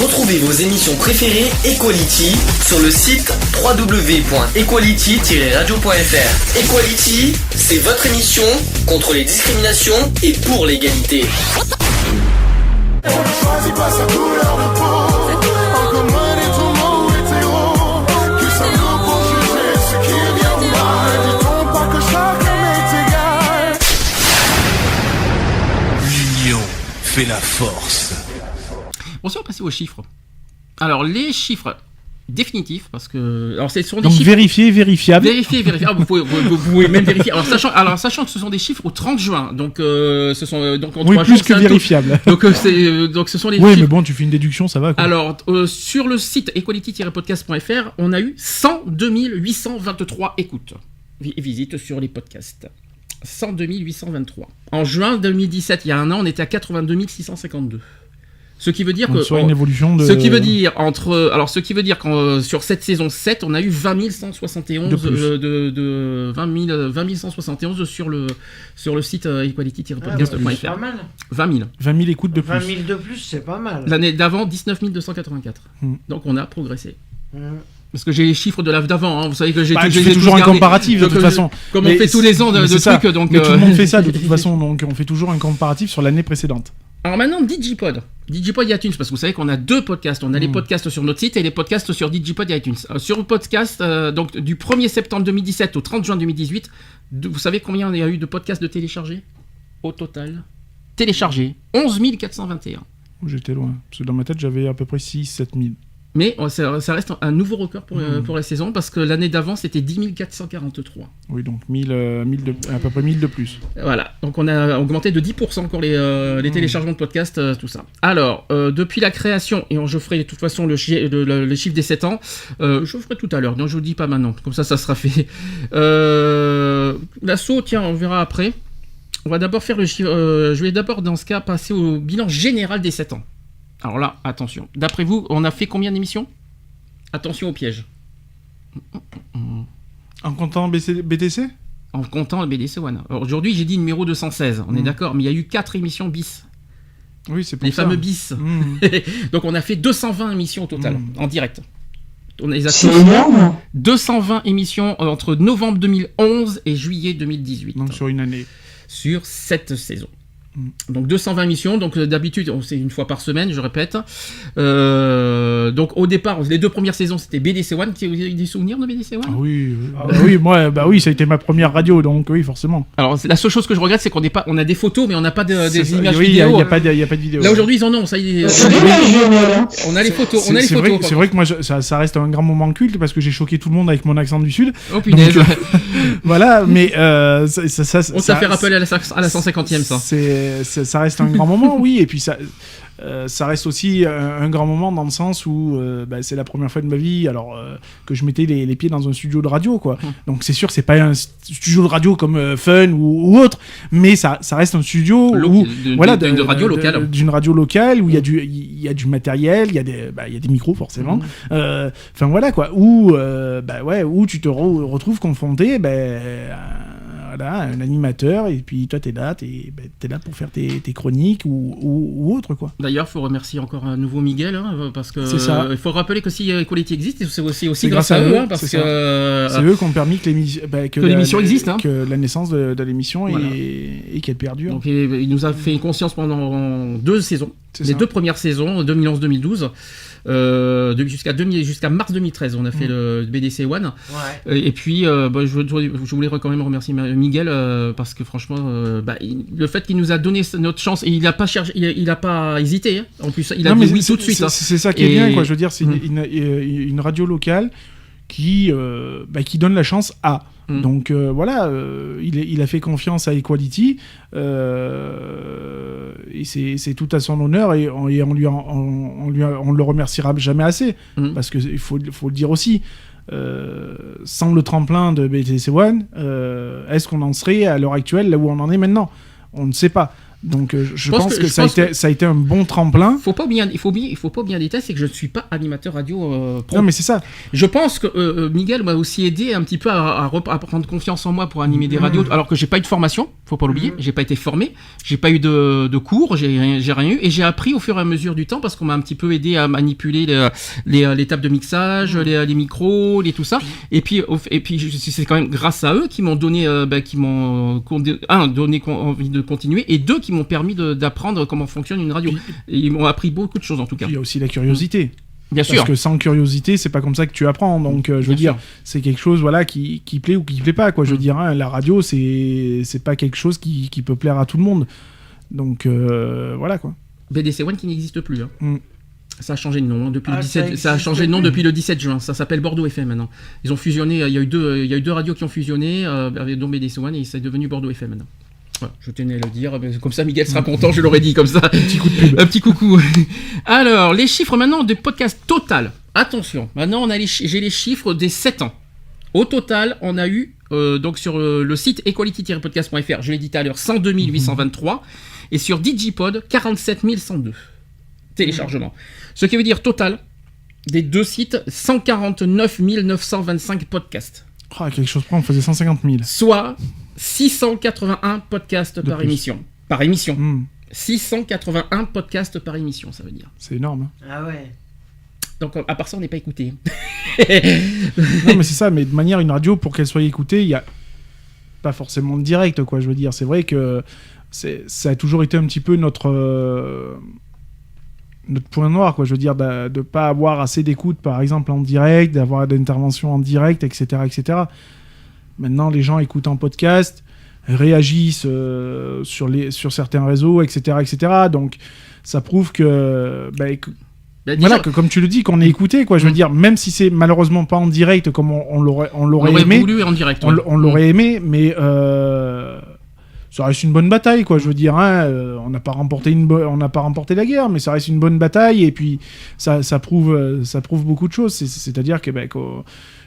Retrouvez vos émissions préférées Equality sur le site www.equality-radio.fr. Equality, c'est votre émission contre les discriminations et pour l'égalité. On ne choisit pas sa couleur de peau. Encore moins des tourments hétéros. Qui sommes-nous pour juger ce qui est bien ou mal? Dit-on pas que chacun est égal? L'union fait la force. Bon, si on passe aux chiffres. Alors, les chiffres définitifs, parce que... Alors, ce sont des Donc chiffres... vérifiables. Vérifier. Ah, vous pouvez même vérifier. Alors, sachant que ce sont des chiffres au 30 juin, donc ce sont... donc en Oui, 3 plus jours, que vérifiables. Donc, donc, ce sont les Oui, chiffres... mais bon, tu fais une déduction, ça va, quoi. Alors, sur le site equality-podcast.fr, on a eu 102 823 écoutes et visites sur les podcasts. 102 823. En juin 2017, il y a un an, on était à 82 652. Ce qui veut dire Donc, que soit une évolution de... ce qui veut dire qu'en sur cette saison 7, on a eu 20 171 de 20 171 sur le site equality-podcast.fr. C'est pas mal. 20 000. 20 000 écoutes de plus. 20 000 de plus, c'est pas mal. L'année d'avant, 19 284. Donc on a progressé. Mmh. Parce que j'ai les chiffres de d'avant, hein. Vous savez que j'ai Tu fais toujours un comparatif de toute façon. Comme on fait tous les ans de trucs, donc. Mais tout le monde fait ça de toute façon, donc on fait toujours un comparatif sur l'année précédente. Alors maintenant, Digipod et iTunes, parce que vous savez qu'on a deux podcasts. On a les podcasts sur notre site et les podcasts sur Digipod et iTunes. Sur le podcast, donc du 1er septembre 2017 au 30 juin 2018, vous savez combien il y a eu de podcasts de téléchargés au total? Téléchargés, 11 421. J'étais loin, parce que dans ma tête j'avais à peu près 6-7 000. Mais ça reste un nouveau record pour la saison, parce que l'année d'avant, c'était 10 443. Oui, donc à peu près 1000 de plus. Voilà, donc on a augmenté de 10% encore les téléchargements de podcasts, tout ça. Alors, depuis la création, et je ferai de toute façon le chiffre des 7 ans, je ferai tout à l'heure, donc je vous le dis pas maintenant, comme ça sera fait. L'assaut, tiens, on verra après. On va d'abord faire le chiffre, je vais d'abord dans ce cas passer au bilan général des 7 ans. Alors là, attention. D'après vous, on a fait combien d'émissions? Attention au piège. En comptant BTC? En comptant le BDC One. Alors aujourd'hui, j'ai dit numéro 216, on est d'accord, mais il y a eu 4 émissions bis. Oui, c'est pour les ça. fameux bis. Donc on a fait 220 émissions au total, en direct. On les a C'est énorme. 220 émissions entre novembre 2011 et juillet 2018. Donc sur une année. Sur cette saison. Donc 220 émissions, donc d'habitude c'est une fois par semaine, je répète. Donc au départ, les 2 premières saisons c'était BDC One. Vous avez des souvenirs de BDC One? Ah oui, oui, ça a été ma première radio, donc oui, forcément. Alors la seule chose que je regrette, c'est on a des photos, mais on n'a pas des images oui, vidéo. Il n'y a pas de vidéo. Là aujourd'hui ils en ont, ça y est. On a les photos. C'est vrai que moi ça reste un grand moment culte parce que j'ai choqué tout le monde avec mon accent du sud. Oh punaise. Donc, voilà, mais on t'a fait rappeler à la 150e ça. Ça reste un grand moment, oui, et puis ça reste aussi un grand moment dans le sens où c'est la première fois de ma vie que je mettais les pieds dans un studio de radio, quoi. Donc c'est sûr, c'est pas un studio de radio comme Fun ou autre, mais ça reste un studio d'une radio locale, d'une radio locale où il y a du matériel, il y a des micros forcément. Enfin voilà quoi, où tu te retrouves confronté à un animateur, et puis toi t'es là pour faire tes chroniques ou autre, quoi. D'ailleurs, il faut remercier encore à nouveau Miguel, parce que c'est ça. Il faut rappeler que si Equality existe, c'est aussi grâce à eux, parce que c'est eux qui ont permis que l'émission existe, que la naissance de l'émission et qu'elle perdure. Donc il nous a fait conscience pendant 2 saisons, les 2 premières saisons, 2011-2012. Jusqu'à mars 2013 on a fait le BDC One, et puis je voulais quand même remercier Miguel, parce que franchement le fait qu'il nous a donné notre chance, et il a pas cherché, il a pas hésité, hein. En plus il a dit oui tout de suite, c'est ça qui est bien, quoi. Je veux dire, c'est une radio locale qui donne la chance à. Donc voilà, il a fait confiance à Equality, et c'est tout à son honneur, et on le remerciera jamais assez, parce que il faut le dire aussi. Sans le tremplin de BTC One, est-ce qu'on en serait à l'heure actuelle là où on en est maintenant? On ne sait pas. Donc je pense que ça a été un bon tremplin. Il faut pas bien détailler, c'est que je ne suis pas animateur radio pro. Non, mais c'est ça. Je pense que Miguel m'a aussi aidé un petit peu à prendre confiance en moi pour animer des radios, alors que j'ai pas eu de formation, faut pas l'oublier, j'ai pas été formé, j'ai pas eu de cours, j'ai rien eu, et j'ai appris au fur et à mesure du temps parce qu'on m'a un petit peu aidé à manipuler les tables de mixage, les micros, tout ça. Et puis c'est quand même grâce à eux qui m'ont donné, donné envie de continuer, et deux, qui m'ont permis d'apprendre comment fonctionne une radio. Et ils m'ont appris beaucoup de choses en tout cas. Il y a aussi la curiosité. Bien sûr. Parce que sans curiosité, c'est pas comme ça que tu apprends. Donc, je veux dire, c'est quelque chose, voilà, qui plaît ou qui plaît pas, quoi. Je veux dire, hein, la radio, c'est pas quelque chose qui peut plaire à tout le monde. Donc, voilà, quoi. BDC One qui n'existe plus. Hein. Ça a changé de nom depuis le 17. Ça a changé de nom depuis le 17 juin. Ça s'appelle Bordeaux FM maintenant. Ils ont fusionné. Il y a eu deux radios qui ont fusionné, dont BDC One, et c'est devenu Bordeaux FM maintenant. Voilà, je tenais à le dire, comme ça Miguel sera content, je l'aurais dit comme ça. Un petit coup de pub. Un petit coucou. Alors, les chiffres maintenant de podcast total. Attention, maintenant j'ai les chiffres des 7 ans. Au total, on a eu, donc sur le site equality-podcast.fr, je l'ai dit tout à l'heure, 102 823, et sur Digipod, 47 102 téléchargements. Ce qui veut dire total, des deux sites, 149 925 podcasts. Ah, quelque chose près, on faisait 150 000. Soit 681 podcasts par émission. Par émission. 681 podcasts par émission, ça veut dire. C'est énorme. Ah ouais. Donc, à part ça, on n'est pas écouté. Non, mais c'est ça. Mais de manière, une radio, pour qu'elle soit écoutée, il n'y a pas forcément de direct, quoi. Je veux dire, c'est vrai que ça a toujours été un petit peu notre point noir, quoi. Je veux dire, de pas avoir assez d'écoute, par exemple, en direct, d'avoir d'interventions en direct, etc., etc. Maintenant, les gens écoutent en podcast, réagissent sur certains réseaux, etc., etc. Donc, ça prouve que, voilà, que comme tu le dis, qu'on est écouté, quoi. Je veux dire, même si c'est malheureusement pas en direct comme on l'aurait aimé, voulu en direct, on l'aurait aimé, mais ça reste une bonne bataille, quoi. Je veux dire, hein, on n'a pas remporté la guerre, mais ça reste une bonne bataille, et puis ça prouve beaucoup de choses. C'est-à-dire que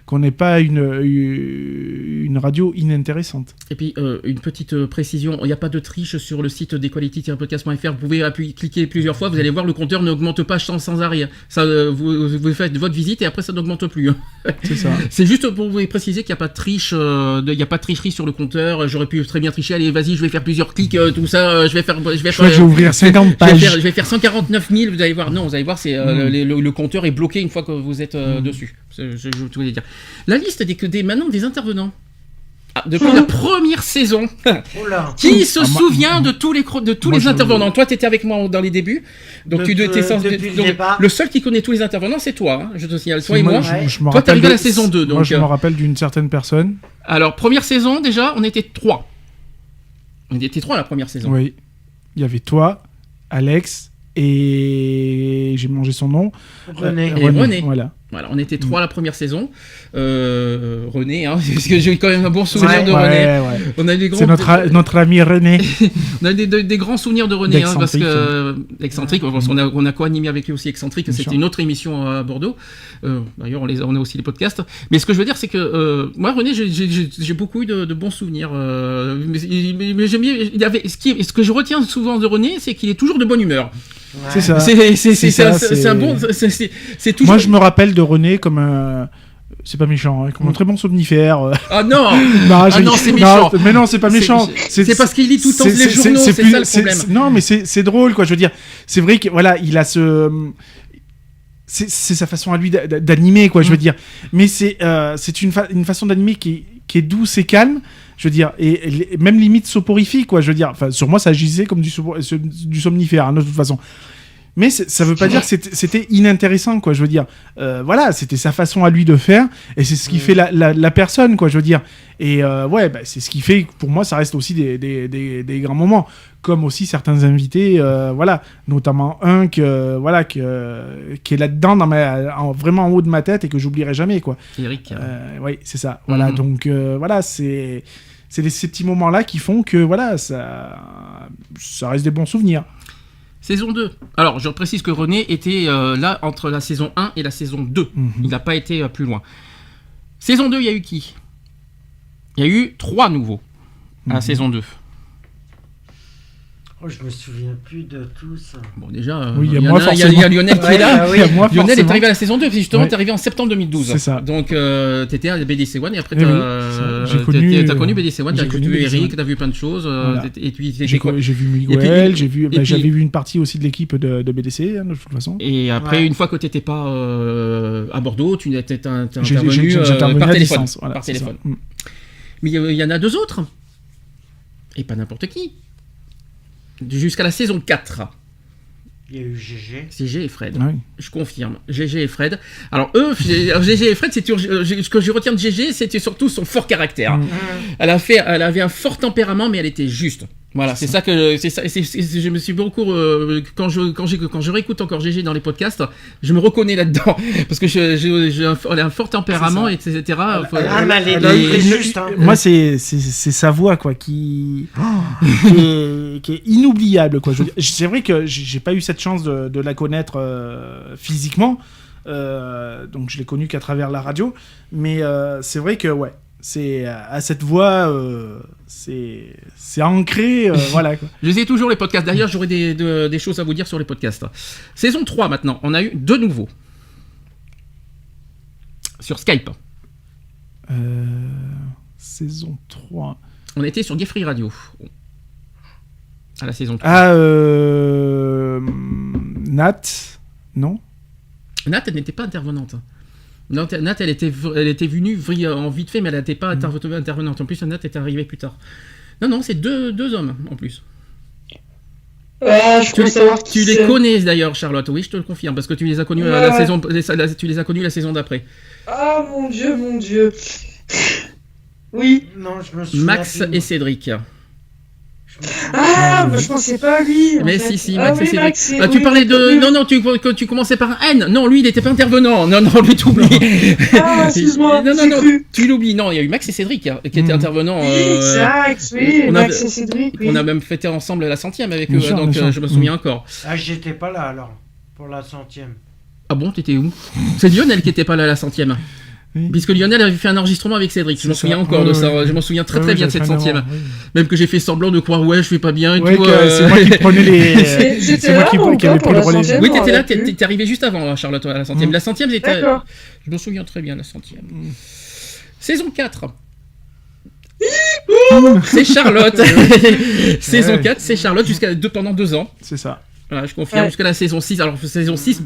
qu'on n'est pas une radio inintéressante. Et puis, une petite précision, il n'y a pas de triche sur le site d'equality-podcast.fr. Vous pouvez cliquer plusieurs fois, vous allez voir, le compteur n'augmente pas sans arrêt. Ça, vous faites votre visite et après, ça n'augmente plus. C'est ça. C'est juste pour vous préciser qu'il n'y a pas de triche, il n'y a pas de tricherie sur le compteur. J'aurais pu très bien tricher. Allez, vas-y, je vais faire plusieurs clics, tout ça. Je vais ouvrir 50 pages. Je vais faire 149 000. Vous allez voir. Non, vous allez voir, c'est le compteur est bloqué une fois que vous êtes dessus. Je voulais dire. La liste maintenant des intervenants. Depuis la première saison. Qui se souvient de tous les intervenants? Toi, tu étais avec moi dans les débuts. Donc, le seul qui connaît tous les intervenants, c'est toi. Hein, je te signale. Toi et moi. Toi, t'es arrivé à la saison 2. Donc, moi, je me rappelle d'une certaine personne. Alors, première saison, déjà, on était 3. On était 3 la première saison. Oui. Il y avait toi, Alex, et j'ai mangé son nom. René. Voilà, on était 3 la première saison. René, hein, parce que j'ai quand même un bon souvenir de René. Ouais. On a des grands... C'est notre ami René. On a des grands souvenirs de René, hein, parce que excentrique. On a co-animé avec lui aussi Excentrique. C'était une autre émission à Bordeaux. D'ailleurs, on a aussi les podcasts. Mais ce que je veux dire, c'est que moi, René, j'ai beaucoup eu de bons souvenirs. Mais j'aime bien. Ce que je retiens souvent de René, c'est qu'il est toujours de bonne humeur. Ouais. C'est ça. C'est un bon. C'est toujours. Moi, je me rappelle de René comme un. C'est pas méchant, hein, comme un très bon somnifère. Ah non. Non, c'est méchant. Mais non, c'est pas méchant. C'est parce qu'il lit tout le temps les journaux, c'est ça le problème. Non, mais c'est drôle, quoi. Je veux dire, c'est vrai que voilà, il a ce. C'est sa façon à lui d'animer, quoi. Je veux dire, mais c'est une façon d'animer qui est douce et calme. Je veux dire, et même limite soporifique, quoi. Je veux dire, enfin, sur moi, ça agissait comme du somnifère, hein, de toute façon. Mais ça veut pas dire que c'était inintéressant, quoi. Je veux dire, voilà, c'était sa façon à lui de faire, et c'est ce qui fait la personne, quoi. Je veux dire, et c'est ce qui fait que pour moi, ça reste aussi des grands moments, comme aussi certains invités, voilà, notamment un qui est là-dedans vraiment en haut de ma tête et que j'oublierai jamais, quoi. Eric. Oui, c'est ça. Voilà, donc voilà, c'est ces petits moments-là qui font que voilà, ça reste des bons souvenirs. Saison 2. Alors, je précise que René était là entre la saison 1 et la saison 2. Il n'a pas été plus loin. Saison 2, il y a eu qui? Il y a eu 3 nouveaux à la saison 2. Oh, je me souviens plus de tout ça. Bon, déjà, Oui, il y a il y moi, en a- il y a forcément. Lionel qui est là. Ah oui. Moi, Lionel est forcément. arrivé à la saison 2, parce que justement, Ouais. t'es arrivé en septembre 2012. C'est ça. Donc, t'étais à BDC One, et après, Eh oui, j'ai connu, t'as connu BDC One, j'ai t'as connu vu BDC Eric, One. t'as vu plein de choses, Voilà. et puis t'étais J'ai quoi. j'ai vu Et Miguel, puis- j'avais puis- vu une partie aussi de l'équipe de BDC, hein, de toute façon. Et après, Ouais. une fois que t'étais pas à Bordeaux, tu étais J'ai intervenu j'intervenais par à téléphone. distance. Voilà, Par c'est ça. téléphone. Mais il y en a deux autres. Et pas n'importe qui. Jusqu'à la saison 4. Il y a eu GG. C'est G et Fred. Ah oui. Je confirme. GG et Fred. Alors eux, GG et Fred, ce que je retiens de GG, c'était surtout son fort caractère. Elle avait un fort tempérament, mais elle était juste. Voilà, c'est ça que je me suis beaucoup quand je réécoute encore GG dans les podcasts, je me reconnais là-dedans parce que elle a un fort tempérament, etc. Ah, mais elle est Et- juste. Hein. Moi, c'est sa voix quoi qui est inoubliable quoi. C'est vrai que j'ai pas eu cette chance de la connaître physiquement, donc je l'ai connue qu'à travers la radio, mais c'est vrai que ouais. C'est à cette voix, c'est ancré, voilà quoi. Je sais toujours les podcasts. D'ailleurs, j'aurai des choses à vous dire sur les podcasts. Saison 3 maintenant, on a eu deux nouveaux sur Skype. Saison 3. On était sur Gay Free Radio à la saison 3. Ah, Nat, non? Nat, elle n'était pas intervenante. Nat, elle était venue en vite fait, mais elle n'était pas intervenante. En plus, Nat est arrivée plus tard. Non, c'est deux hommes en plus. Je peux savoir qui Tu les c'est. connais d'ailleurs, Charlotte. Oui, je te le confirme, parce que tu les as connus la Ouais. saison. Tu les as connus la saison d'après. Ah mon dieu. Oui. Non, je me souviens Max plus. et Cédric. Ah, mais je pensais pas à lui. en Mais fait. si, Ah Max et oui, Cédric. Max, Ah, tu oui, parlais de. oui. Non, tu commençais par un N. Non, lui, il n'était pas intervenant. Non, lui, t'oublies. Ah, excuse-moi. Non, j'ai cru. tu l'oublies. Non, il y a eu Max et Cédric qui étaient intervenants. Oui, exact, oui, on a- Max et Cédric, oui. On a même fêté ensemble la 100e avec Bien eux, sûr, donc bien sûr. je me souviens encore. Ah, j'étais pas là alors, pour la 100e. Ah bon, t'étais où? C'est Lionel qui était pas là la 100e. Oui. Puisque Lionel avait fait un enregistrement avec Cédric. Je me C'est souviens ça. encore de Ouais, ça. ouais. Je m'en souviens très Ouais, très bien de j'avais cette fait un 100e. avant, oui. Même que j'ai fait semblant de croire, ouais, je fais pas bien et Ouais, tout. que c'est moi qui prenais les. J'étais C'est moi là, mon qui avait gars, pris le pour la relais. 100e. Oui, je t'étais m'en là, rappelle plus. t'es arrivé juste avant, Charlotte, à la 100e. La 100e, c'était. D'accord. Je me souviens très bien, la 100e. Saison 4. C'est Charlotte. Saison Ouais. 4, c'est Charlotte pendant 2 ans. C'est ça. Voilà, je confirme, Ouais. jusqu'à la saison 6. Alors, saison 6,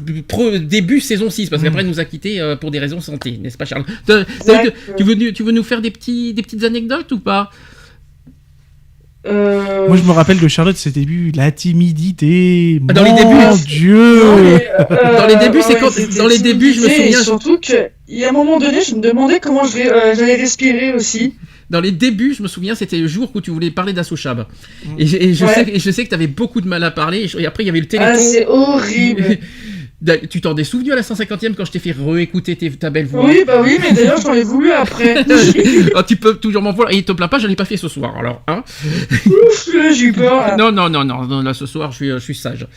début saison 6, parce qu'après, elle nous a quittés pour des raisons santé, n'est-ce pas, Charlotte? Exact. Tu veux nous faire des petites anecdotes ou pas? Moi, je me rappelle de Charlotte, ses débuts, la timidité. Dans les Mon débuts. Dieu. Non, mais, Dans les débuts, c'est ouais, quand- c'était dans les débuts, je me timidité, souviens- et surtout qu'il y a un moment donné, je me demandais comment j'allais respirer aussi. Dans les débuts, je me souviens, c'était le jour où tu voulais parler d'Assouchab. Et je Ouais. sais que tu avais beaucoup de mal à parler. Et après, il y avait le Ah, téléphone. c'est horrible. Tu t'en es souvenu à la 150e quand je t'ai fait réécouter ta belle voix? Oui, bah oui, mais d'ailleurs, j'en ai voulu après. Oh, tu peux toujours m'en vouloir. Et il te plaint pas, je l'ai pas fait ce soir. Alors, hein? Ouf, j'ai eu peur. là. Non, là ce soir, je suis sage.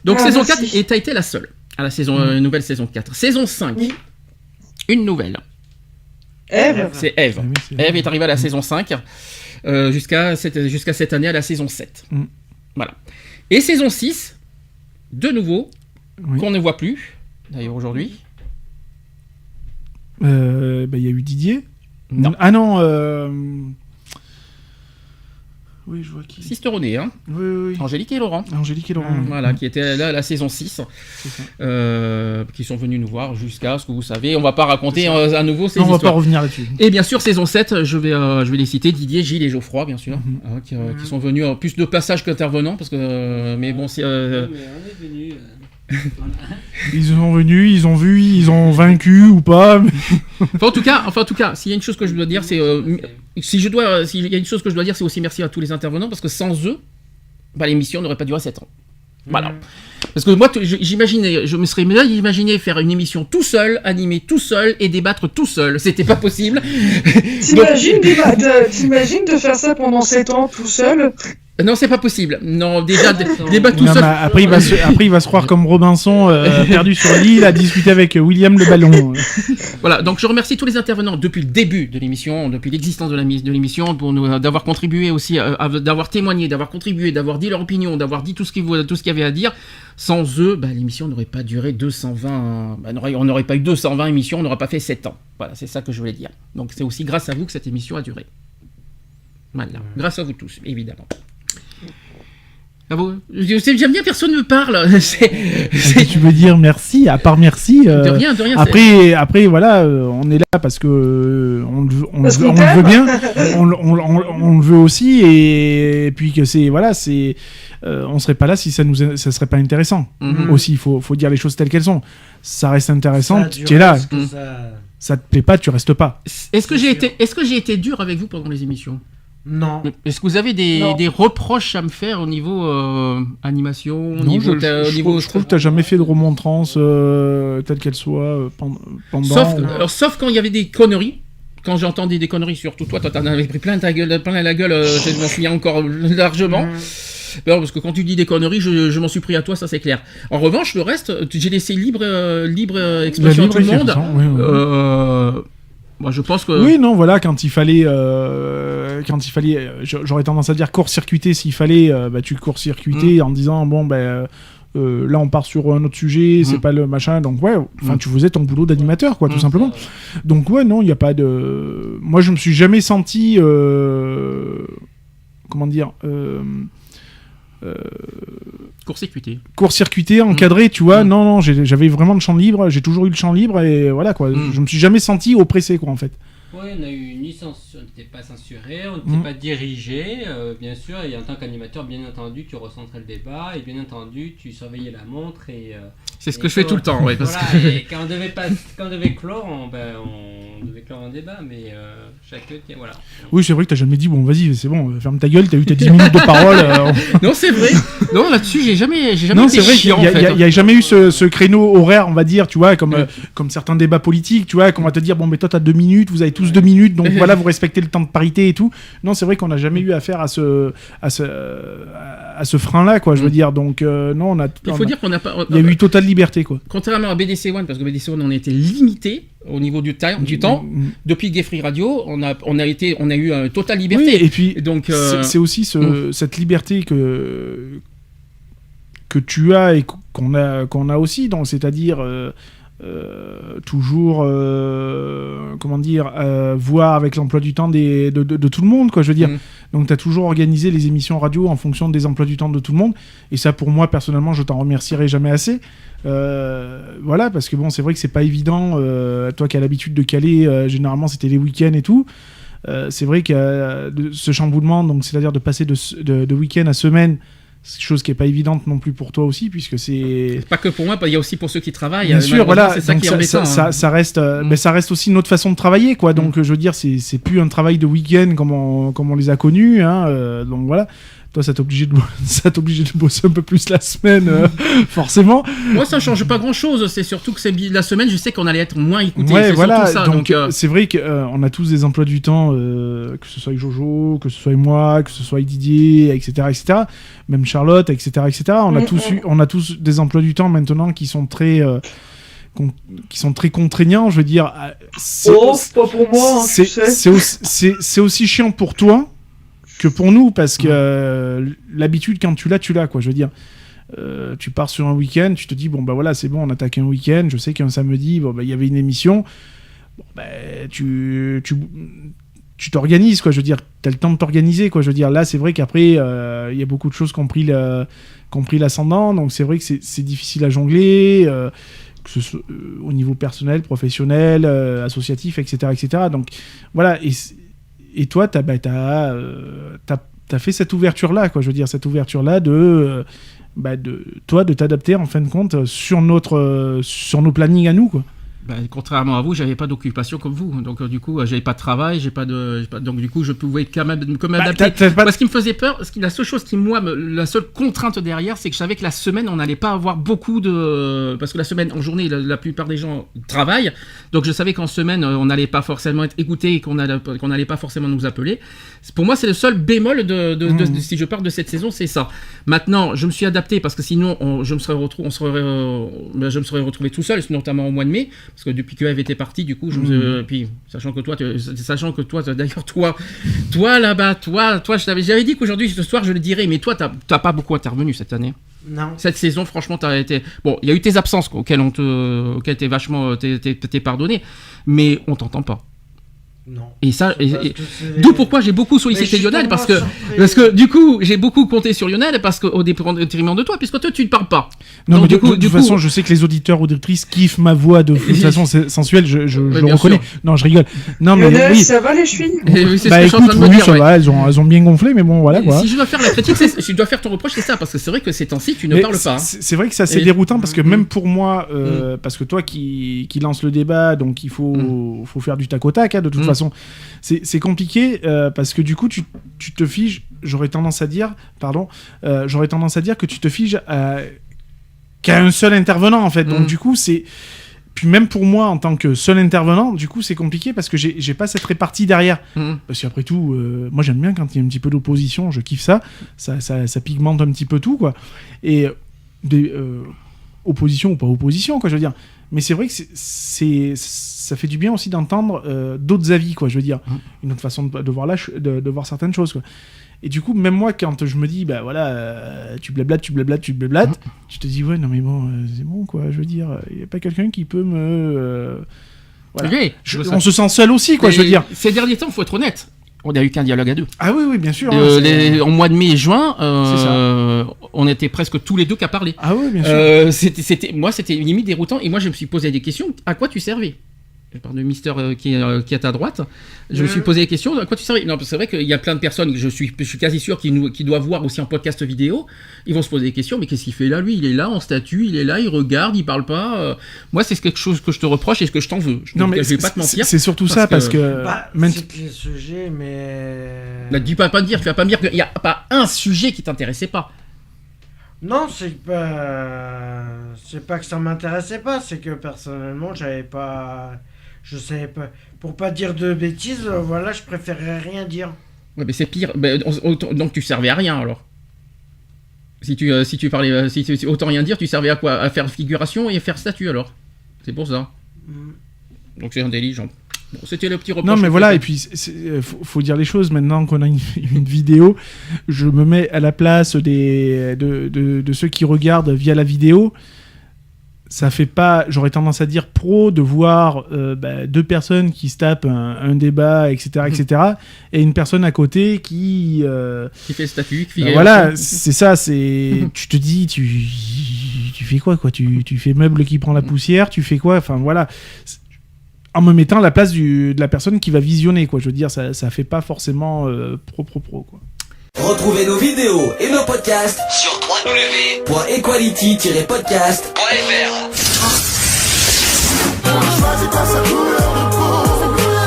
Donc, Ah, saison merci. 4, et t'as été la seule à la nouvelle saison 4. Saison 5, Oui. une nouvelle. Eve. C'est Eve. Ah oui, c'est- Eve est arrivée à la saison 5, jusqu'à cette année à la saison 7. Mm. Voilà. Et saison 6, de nouveau, Oui. qu'on ne voit plus, d'ailleurs aujourd'hui. Bah, il y a eu Didier. Non. Ah non. Oui, je vois qui. Sisteronné, hein. Oui. Angélique et Laurent. Angélique et Laurent. Voilà, qui étaient là à la saison 6, C'est ça. qui sont venus nous voir jusqu'à ce que vous savez. On va pas raconter à nouveau ces Non, on va pas histoires. revenir là-dessus. Et bien sûr, saison 7, je vais les citer, Didier, Gilles et Geoffroy, bien sûr, hein, qui sont venus plus de passage qu'intervenants, parce que, mais bon, c'est... Ils sont venus, ils ont vu, ils ont vaincu ou pas. mais- Enfin, en tout cas, s'il y a une chose que je dois dire, c'est... s'il y a une chose que je dois dire, c'est aussi merci à tous les intervenants, parce que sans eux, bah, l'émission n'aurait pas duré 7 ans. Voilà. Parce que moi, je me serais bien imaginé faire une émission tout seul, animer tout seul et débattre tout seul. C'était pas possible. T'imagines de faire ça pendant 7 ans tout seul? Non, c'est pas possible. Non, déjà, débat tout Non, seul. mais après, il va se croire comme Robinson, perdu sur l'île, à discuter avec William le ballon. Voilà, donc je remercie tous les intervenants depuis le début de l'émission, depuis l'existence de l'émission, pour nous d'avoir contribué aussi, d'avoir témoigné, d'avoir contribué, d'avoir dit leur opinion, d'avoir dit tout ce qu'il y avait à dire. Sans eux, l'émission n'aurait pas duré 220... on n'aurait pas eu 220 émissions, on n'aurait pas fait 7 ans. Voilà, c'est ça que je voulais dire. Donc c'est aussi grâce à vous que cette émission a duré. Voilà, grâce à vous tous, évidemment. Ah bon, j'aime bien, personne ne me parle. Tu veux dire merci, à part merci. De rien. Après, voilà, on est là parce que on le veut bien, on le veut aussi, et puis que c'est voilà, c'est on serait pas là si ça serait pas intéressant. Aussi, il faut dire les choses telles qu'elles sont. Ça reste intéressant, tu es là. Ça te plaît pas, tu restes pas. Est-ce que j'ai été dur avec vous pendant les émissions? Non. Est-ce que vous avez des reproches à me faire au niveau animation, Non, je trouve que t'as jamais fait de remontrance telle qu'elle soit pendant. Sauf quand il y avait des conneries. Quand j'entendais des conneries, surtout toi t'en avais pris plein la gueule, je m'en souviens encore largement. Non, parce que quand tu dis des conneries, je m'en suis pris à toi, ça c'est clair. En revanche, le reste, j'ai laissé libre expression à tout le monde. Moi, je pense que... Oui, non, voilà, quand il fallait, j'aurais tendance à dire court-circuiter, s'il fallait, tu court-circuitais en disant, là, on part sur un autre sujet, c'est pas le machin, donc ouais, tu faisais ton boulot d'animateur, quoi, tout simplement. Donc ouais, non, il n'y a pas de... Moi, je me suis jamais senti... comment dire court-circuité, encadré, tu vois. Non, j'avais vraiment le champ libre, j'ai toujours eu le champ libre, et voilà, quoi. Je me suis jamais senti oppressé, quoi, en fait. Oui, on a eu une licence, on n'était pas censuré, on n'était pas dirigé, bien sûr, et en tant qu'animateur, bien entendu, tu recentrais le débat, et bien entendu, tu surveillais la montre, et... c'est ce que je fais tout le temps, ouais. Voilà, et quand on devait clore, on devait clore un débat, mais voilà. Oui, c'est vrai que t'as jamais dit, bon, vas-y, c'est bon, ferme ta gueule, t'as eu tes 10 minutes de parole. Non, c'est vrai. Non, là-dessus, j'ai jamais non, été c'est vrai chiant, qu'il n'y a jamais eu ce créneau horaire, on va dire, tu vois, comme certains débats politiques, tu vois, qu'on va te dire, bon, mais toi, t'as 2 minutes, vous avez tous 2 minutes, donc voilà, vous respectez le temps de parité et tout. Non, c'est vrai qu'on n'a jamais eu affaire à ce frein-là, quoi, je veux dire. Donc, non, il faut dire qu'on n'a pas... Il y a eu totale liberté, quoi. Contrairement à BDC One, parce que BDC One, on a été limité au niveau du temps. Depuis Gay Free Radio, on a eu une totale liberté. Oui, et puis, donc, c'est aussi cette liberté que tu as et qu'on a aussi, donc, c'est-à-dire... toujours voir avec l'emploi du temps de tout le monde, quoi, je veux dire. Donc tu as toujours organisé les émissions radio en fonction des emplois du temps de tout le monde, et ça, pour moi personnellement, je t'en remercierai jamais assez. Voilà, parce que bon, c'est vrai que c'est pas évident, toi qui as l'habitude de caler, généralement c'était les week-ends et tout. C'est vrai que ce chamboulement, donc c'est-à-dire de passer de week-end à semaine, c'est quelque chose qui est pas évidente non plus pour toi aussi, puisque c'est pas que pour moi, il y a aussi pour ceux qui travaillent. Bien sûr, voilà, c'est ça qui est embêtant. Ça reste, mais ça reste aussi notre façon de travailler, quoi. Donc, je veux dire, c'est plus un travail de week-end comme on les a connus, hein. Donc voilà. Toi, ça t'oblige de bosser un peu plus la semaine, forcément. Moi, ça change pas grand-chose. C'est surtout que c'est la semaine, je sais qu'on allait être moins écoutés. Ouais, c'est voilà. Ça, donc c'est vrai qu'on a tous des emplois du temps, que ce soit avec Jojo, que ce soit avec moi, que ce soit avec Didier, etc., même Charlotte, etc., On a tous des emplois du temps maintenant qui sont très contraignants. Je veux dire, c'est pas pour moi. C'est aussi chiant pour toi que pour nous, parce que l'habitude, quand tu l'as, quoi, je veux dire. Tu pars sur un week-end, tu te dis, bon, bah voilà, c'est bon, on attaque un week-end, je sais qu'un samedi, bon, bah, y avait une émission, bon, bah, tu t'organises, quoi, je veux dire, t'as le temps de t'organiser, quoi, je veux dire, là, c'est vrai qu'après, il y a beaucoup de choses qui ont pris l'ascendant, donc c'est vrai que c'est difficile à jongler, que ce soit au niveau personnel, professionnel, associatif, etc., donc, voilà, et toi, t'as fait cette ouverture-là, quoi. Je veux dire, cette ouverture-là de toi, de t'adapter en fin de compte sur nos plannings à nous, quoi. Contrairement à vous, j'avais pas d'occupation comme vous. Donc du coup, j'avais pas de travail, donc du coup, je pouvais quand même me adapter. Parce qu'il me faisait peur, la seule chose la seule contrainte derrière, c'est que je savais que la semaine, on n'allait pas avoir beaucoup de... Parce que la semaine, en journée, la plupart des gens travaillent. Donc je savais qu'en semaine, on n'allait pas forcément être écouté et qu'on n'allait pas forcément nous appeler. Pour moi, c'est le seul bémol si je parle de cette saison, c'est ça. Maintenant, je me suis adapté parce que sinon, je me serais retrouvé tout seul, notamment au mois de mai, parce que depuis que Eve était partie, du coup, puis sachant que toi, d'ailleurs, toi là-bas, j'avais dit qu'aujourd'hui, ce soir, je le dirais, mais toi, t'as pas beaucoup intervenu cette année. Non. Cette saison, franchement, t'as été... Bon, il y a eu tes absences, auxquelles t'es vachement... t'es pardonné, mais on t'entend pas. Non. Et ça, d'où pourquoi j'ai beaucoup sollicité Lionel, parce que du coup, j'ai beaucoup compté sur Lionel, parce qu'au détriment de toi, puisque toi, tu ne parles pas. Non, donc, mais de toute façon, je sais que les auditeurs auditrices kiffent ma voix de façon sensuelle, je le reconnais. Sûr. Non, je rigole. Non, mais Lionel, oui. ça va les chevilles? Bah écoute, oui, ça va, elles ont bien gonflé, mais bon, voilà quoi. Si je dois faire la critique, si je dois faire ton reproche, c'est ça, parce que c'est vrai que ces temps-ci, tu ne parles pas. C'est vrai que c'est assez déroutant, parce que même pour moi, parce que toi qui lance le débat, donc il faut faire du tac au tac, de toute façon. C'est compliqué parce que du coup tu te figes, j'aurais tendance à dire que tu te figes qu'à un seul intervenant en fait. Donc du coup puis même pour moi en tant que seul intervenant, du coup c'est compliqué parce que j'ai pas cette répartie derrière. Parce qu'après tout, moi j'aime bien quand il y a un petit peu d'opposition, je kiffe ça pigmente un petit peu tout quoi. Et opposition ou pas opposition quoi, je veux dire. Mais c'est vrai que ça fait du bien aussi d'entendre d'autres avis, quoi, je veux dire. Une autre façon de voir voir certaines choses, quoi. Et du coup, même moi, quand je me dis, bah voilà, tu blablates, je te dis, ouais, non mais bon, c'est bon, quoi, je veux dire, il n'y a pas quelqu'un qui peut me... voilà. Oui, on se sent seul aussi, quoi, je veux dire. Ces derniers temps, il faut être honnête. On n'a eu qu'un dialogue à deux. Ah oui, bien sûr. En mois de mai et juin, on était presque tous les deux qu'à parler. Ah oui, bien sûr. C'était limite déroutant. Et moi, je me suis posé des questions. À quoi tu servais ? Je parle de Mister qui est à ta droite. Je me suis posé des questions. À quoi tu servais ? Non, parce que c'est vrai qu'il y a plein de personnes, je suis quasi sûr, qui doivent voir aussi en podcast vidéo. Ils vont se poser des questions. Mais qu'est-ce qu'il fait là, lui ? Il est là en statue, il est là, il regarde, il parle pas. Moi, c'est quelque chose que je te reproche et ce que je t'en veux. Je vais pas te mentir. C'est surtout parce que c'est les sujets, mais... Là, tu vas pas me dire qu'il n'y a pas un sujet qui t'intéressait pas. Non, c'est pas que ça m'intéressait pas, c'est que personnellement, je savais pas. Pour pas dire de bêtises, voilà, je préférerais rien dire. Ouais, mais c'est pire. Donc tu servais à rien alors. Si tu parlais, autant rien dire, tu servais à quoi ? À faire figuration et faire statue alors. C'est pour ça. Donc c'est intelligent. Bon, c'était le petit reproche. Non mais voilà, et puis faut dire les choses. Maintenant qu'on a une vidéo, je me mets à la place de ceux qui regardent via la vidéo. Ça fait pas, j'aurais tendance à dire pro, de voir deux personnes qui se tapent un débat, etc., et une personne à côté qui fait le statut, qui fait... voilà, c'est ça, tu te dis, tu fais quoi, tu fais meuble qui prend la poussière, tu fais quoi, enfin voilà, en me mettant à la place de la personne qui va visionner, quoi, je veux dire, ça fait pas forcément pro, quoi. Retrouvez nos vidéos et nos podcasts sur www.equality-podcast.fr. Choisis pas sa couleur de peau,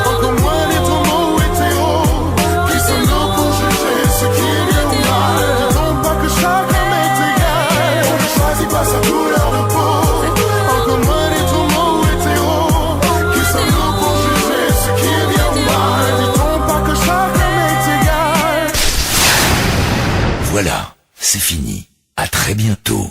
encore moins les tourments hétéros. Qui sommes-nous pour juger ce qui est bien ou mal? Disons pas que chaque homme est égal. Choisis pas sa couleur de peau, encore moins les tourments hétéros. Qui sommes-nous pour juger ce qui est bien ou mal? Disons pas que chaque homme est égal. Voilà, c'est fini. À très bientôt.